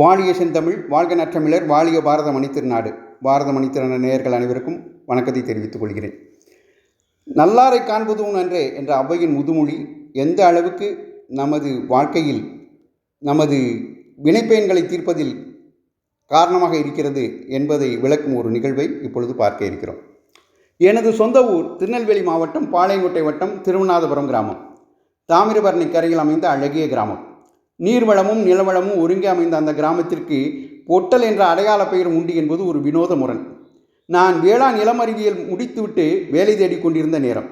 வாழிய செந்தமிழ், வாழ்க நற்றமிழர், வாழிய பாரத மணித்திருநாடு. பாரத மணித்திருநாடு நேயர்கள் அனைவருக்கும் வணக்கத்தை தெரிவித்துக் கொள்கிறேன். நல்லாரை காண்பதும் நன்றே என்ற ஔவையின் முதுமொழி எந்த அளவுக்கு நமது வாழ்க்கையில் நமது வினைப்பயன்களை தீர்ப்பதில் காரணமாக இருக்கிறது என்பதை விளக்கும் ஒரு நிகழ்வை இப்பொழுது பார்க்க இருக்கிறோம். எனது சொந்த ஊர் திருநெல்வேலி மாவட்டம் பாளையங்கோட்டை வட்டம் திருவண்ணாதபுரம் கிராமம். தாமிரபரணி கரையில் அமைந்த அழகிய கிராமம். நீர்வளமும் நிலவளமும் ஒருங்கே அமைந்த அந்த கிராமத்திற்கு பொட்டல் என்ற அடையாள பெயரும் உண்டு என்பது ஒரு வினோத முரண். நான் வேளாண் இளமறிவியல் முடித்துவிட்டு வேலை தேடிக் கொண்டிருந்த நேரம்.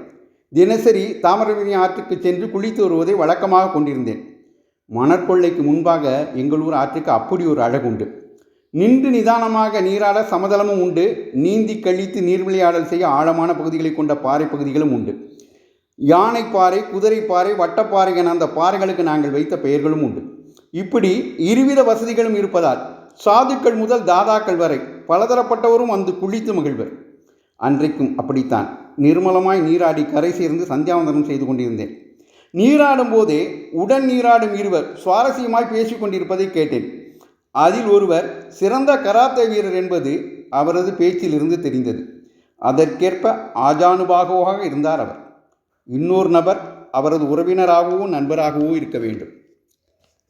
தினசரி தாமிரபரணி ஆற்றுக்கு சென்று குளித்து வருவதை வழக்கமாக கொண்டிருந்தேன். மணற்கொள்ளைக்கு முன்பாக எங்கள் ஊர் ஆற்றுக்கு அப்படி ஒரு அழகுண்டு. நின்று நிதானமாக நீராட சமதளமும் உண்டு. நீந்தி கழித்து நீர் விளையாடல் செய்ய ஆழமான பகுதிகளை கொண்ட பாறை பகுதிகளும் உண்டு. யானைப்பாறை, குதிரைப்பாறை, வட்டப்பாறை என அந்த பாறைகளுக்கு நாங்கள் வைத்த பெயர்களும் உண்டு. இப்படி இருவித வசதிகளும் இருப்பதால் சாதுக்கள் முதல் தாதாக்கள் வரை பலதரப்பட்டவரும் வந்து குளித்து மகிழ்வர். அன்றைக்கும் அப்படித்தான் நிர்மலமாய் நீராடி கரை சேர்ந்து சந்தியாவந்தனம் செய்து கொண்டிருந்தேன். நீராடும் போதே உடன் நீராடும் இருவர் சுவாரஸ்யமாய் பேசிக் கொண்டிருப்பதை கேட்டேன். அதில் ஒருவர் சிறந்த கராத்தே வீரர் என்பது அவரது பேச்சிலிருந்து தெரிந்தது. அதற்கேற்ப ஆஜானுபாகுவாக இருந்தார் அவர். இன்னொரு நபர் அவரது உறவினராகவோ நண்பராகவோ இருக்க வேண்டும்.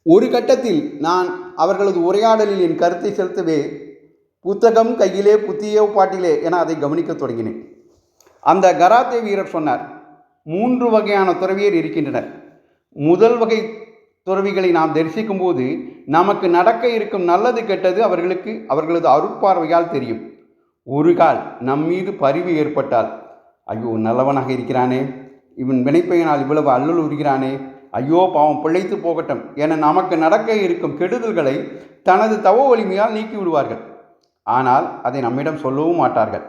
ஒரு கட்டத்தில் நான் அவர்களது உரையாடலில் என் கருத்தை செலுத்தவே புத்தகம் கையிலே புத்தியோ பாட்டிலே என அதை கவனிக்க தொடங்கினேன். அந்த கராத்தே வீரர் சொன்னார், 3 வகையான துறவியர் இருக்கின்றனர். முதல் வகை துறவிகளை நாம் தரிசிக்கும் போது நமக்கு நடக்க இருக்கும் நல்லது கெட்டது அவர்களது அருட்பார்வையால் தெரியும். ஒரு கால் நம்மீது பரிவு ஏற்பட்டால், ஐயோ நல்லவனாக இருக்கிறானே, இவன் வினைப்பயனால் இவ்வளவு அல்லல் உறுகிறானே, ஐயோ பாவம் பிழைத்து போகட்டும் என நமக்கு நடக்க இருக்கும் கெடுதல்களை தனது தவ வலிமையால் நீக்கி விடுவார்கள். ஆனால் அதை நம்மிடம் சொல்லவும் மாட்டார்கள்.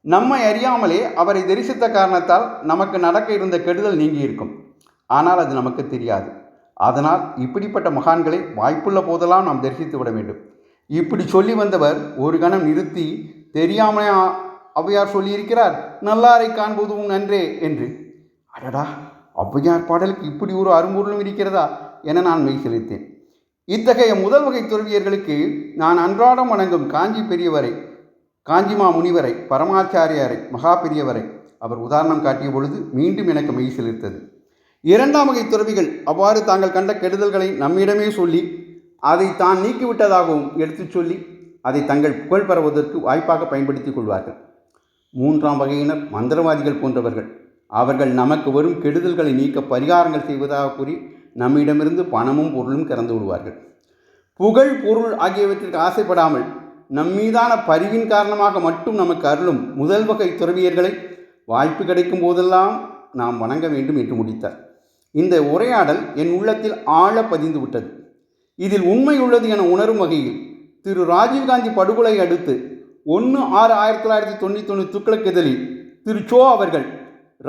நம்மை அறியாமலே அவரை தரிசித்த காரணத்தால் நமக்கு நடக்க இருந்த கெடுதல் நீங்கி இருக்கும். ஆனால் அது நமக்கு தெரியாது. அதனால் இப்படிப்பட்ட மகான்களை வாய்ப்புள்ள போதெல்லாம் நாம் தரிசித்து விட வேண்டும். இப்படி சொல்லி வந்தவர் ஒரு கணம் நிறுத்தி, தெரியாமலே ஔவையார் சொல்லியிருக்கிறார், நல்லாரை காண்பதும் நன்றே என்று. அடடா, ஔவையார் பாடலுக்கு இப்படி ஒரு அரும்பொருளும் இருக்கிறதா என நான் மெய் செலுத்தேன். இத்தகைய முதல் வகை துறவியர்களுக்கு நான் அன்றாடம் வணங்கும் காஞ்சி பெரியவரை, காஞ்சிமா முனிவரை, பரமாச்சாரியாரை, மகா பெரியவரை அவர் உதாரணம் காட்டிய பொழுது மீண்டும் எனக்கு மெய் செலுத்தது. 2ஆம் வகை துறவிகள் அவ்வாறு தாங்கள் கண்ட கெடுதல்களை நம்மிடமே சொல்லி அதை தான் நீக்கிவிட்டதாகவும் எடுத்துச் சொல்லி அதை தங்கள் புகழ் பெறுவதற்கு வாய்ப்பாக பயன்படுத்திக் கொள்வார்கள். 3ஆம் வகையினர் மந்திரவாதிகள் போன்றவர்கள். அவர்கள் நமக்கு வரும் கெடுதல்களை நீக்க பரிகாரங்கள் செய்வதாக கூறி நம்மிடமிருந்து பணமும் பொருளும் கறந்து விடுவார்கள். புகழ், பொருள் ஆகியவற்றிற்கு ஆசைப்படாமல் நம்மீதான பரிவின் காரணமாக மட்டும் நமக்கு அருளும் முதல் வகை துறவியர்களை வாய்ப்பு கிடைக்கும் போதெல்லாம் நாம் வணங்க வேண்டும் என்று முடித்தார். இந்த உரையாடல் என் உள்ளத்தில் ஆழ பதிந்து விட்டது. இதில் உண்மை உள்ளது என உணரும் வகையில் திரு ராஜீவ்காந்தி படுகொலை அடுத்து 1/6/1991 துக்ளக் இதழில் திரு சோ அவர்கள்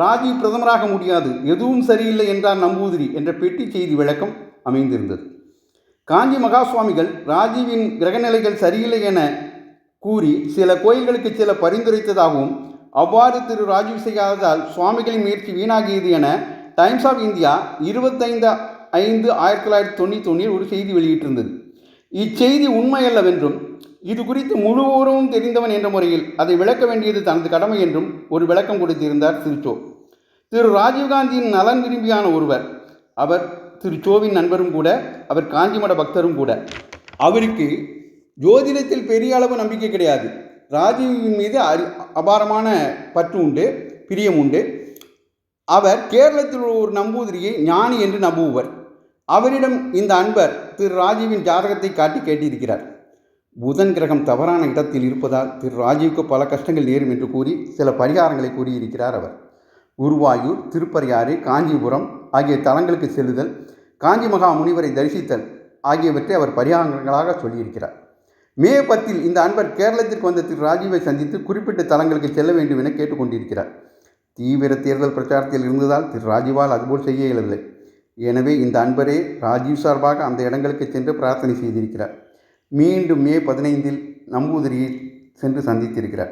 ராஜீவ் பிரதமராக முடியாது, எதுவும் சரியில்லை என்றார் நம்பூதிரி என்ற பெட்டி செய்தி விளக்கம் அமைந்திருந்தது. காஞ்சி மகா சுவாமிகள் ராஜீவின் கிரகநிலைகள் சரியில்லை என கூறி சில கோயில்களுக்கு சில பரிந்துரைத்ததாகவும், அவ்வாறு திரு ராஜீவ் செய்யாததால் சுவாமிகளின் முயற்சி வீணாகியது என டைம்ஸ் ஆஃப் இந்தியா 25/5/1991 ஒரு செய்தி வெளியிட்டிருந்தது. இச்செய்தி உண்மையல்லவென்றும் இது குறித்து முழு விவரமும் தெரிந்தவன் என்ற முறையில் அதை விளக்க வேண்டியது தனது கடமை என்றும் ஒரு விளக்கம் கொடுத்திருந்தார் திரு சோ. திரு ராஜீவ்காந்தியின் நலன் விரும்பியான ஒருவர். அவர் திரு சோவின் நண்பரும் கூட. அவர் காஞ்சிமட பக்தரும் கூட. அவருக்கு ஜோதிடத்தில் பெரிய அளவு நம்பிக்கை கிடையாது. ராஜீவின் மீது அபாரமான பற்று உண்டு, பிரியம் உண்டு. அவர் கேரளத்தில் ஒரு நம்பூதிரியை ஞானி என்று நம்புவர். அவரிடம் இந்த அன்பர் திரு ராஜீவின் ஜாதகத்தை காட்டி கேட்டிருக்கிறார். புதன் கிரகம் தவறான இடத்தில் இருப்பதால் திரு ராஜீவுக்கு பல கஷ்டங்கள் நேரும் என்று கூறி சில பரிகாரங்களை கூறியிருக்கிறார் அவர். குருவாயூர், திருப்பரையாறு, காஞ்சிபுரம் ஆகிய தலங்களுக்கு செல்லுதல், காஞ்சி மகா முனிவரை தரிசித்தல் ஆகியவற்றை அவர் பரிகாரங்களாக சொல்லியிருக்கிறார். மே 10 இந்த அன்பர் கேரளத்திற்கு வந்த திரு ராஜீவை சந்தித்து குறிப்பிட்ட தலங்களுக்கு செல்ல வேண்டும் என கேட்டுக்கொண்டிருக்கிறார். தீவிர தேர்தல் பிரச்சாரத்தில் இருந்ததால் திரு ராஜீவால் அதுபோல் செய்ய இயலவில்லை. எனவே இந்த அன்பரே ராஜீவ் சார்பாக அந்த இடங்களுக்கு சென்று பிரார்த்தனை செய்திருக்கிறார். மீண்டும் மே 15 நம்பூதிரியை சென்று சந்தித்திருக்கிறார்.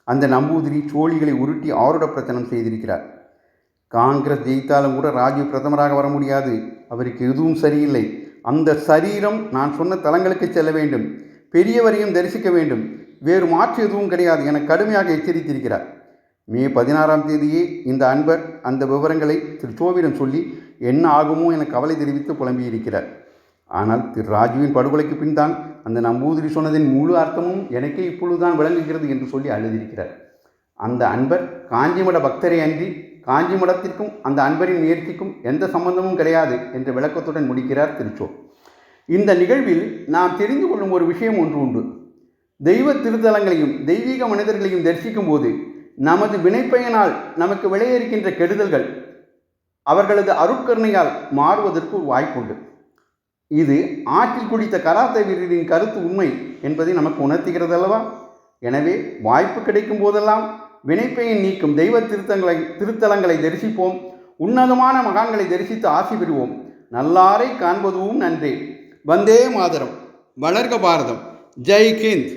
அந்த நம்பூதிரி சோழிகளை உருட்டி ஆருட பிரச்சனம் செய்திருக்கிறார். காங்கிரஸ் ஜெயித்தாலும் கூட ராஜீவ் பிரதமராக வர முடியாது, அவருக்கு எதுவும் சரியில்லை, அந்த சரீரம் நான் சொன்ன தலங்களுக்கு செல்ல வேண்டும், பெரியவரையும் தரிசிக்க வேண்டும், வேறு மாற்று எதுவும் கிடையாது என கடுமையாக எச்சரித்திருக்கிறார். மே 16ஆம் தேதியே இந்த அன்பர் அந்த விவரங்களை திரு சோவிடம் சொல்லி என்ன ஆகுமோ என கவலை தெரிவித்து புலம்பியிருக்கிறார். ஆனால் திரு ராஜுவின் படுகொலைக்கு பின் தான் அந்த நம்பூதிரி சொன்னதின் முழு அர்த்தமும் எனக்கே இப்பொழுதுதான் விளங்குகிறது என்று சொல்லி அழுதிருக்கிறார். அந்த அன்பர் காஞ்சிமட பக்தரை அன்றி காஞ்சிமடத்திற்கும் அந்த அன்பரின் முயற்சிக்கும் எந்த சம்பந்தமும் கிடையாது என்ற விளக்கத்துடன் முடிக்கிறார் திருச்சோ. இந்த நிகழ்வில் நாம் தெரிந்து கொள்ளும் ஒரு விஷயம் ஒன்று உண்டு. தெய்வ திருத்தலங்களையும் தெய்வீக மனிதர்களையும் தரிசிக்கும் போது நமது வினைப்பயனால் நமக்கு விளையிருக்கின்ற கெடுதல்கள் அவர்களது அருட்கருணையால் மாறுவதற்கு ஒரு வாய்ப்புண்டு. இது ஆற்றில் குடித்த கராத்தே வீரரின் கருத்து உண்மை என்பதை நமக்கு உணர்த்துகிறது அல்லவா? எனவே வாய்ப்பு கிடைக்கும் போதெல்லாம் வினைப்பயன் நீக்கும் தெய்வ திருத்தலங்களை தரிசிப்போம். உன்னதமான மகான்களை தரிசித்து ஆசி பெறுவோம். நல்லாரை காண்பதும் நன்றே. வந்தே மாதரம். வளர்க பாரதம். ஜெய் ஹிந்த்.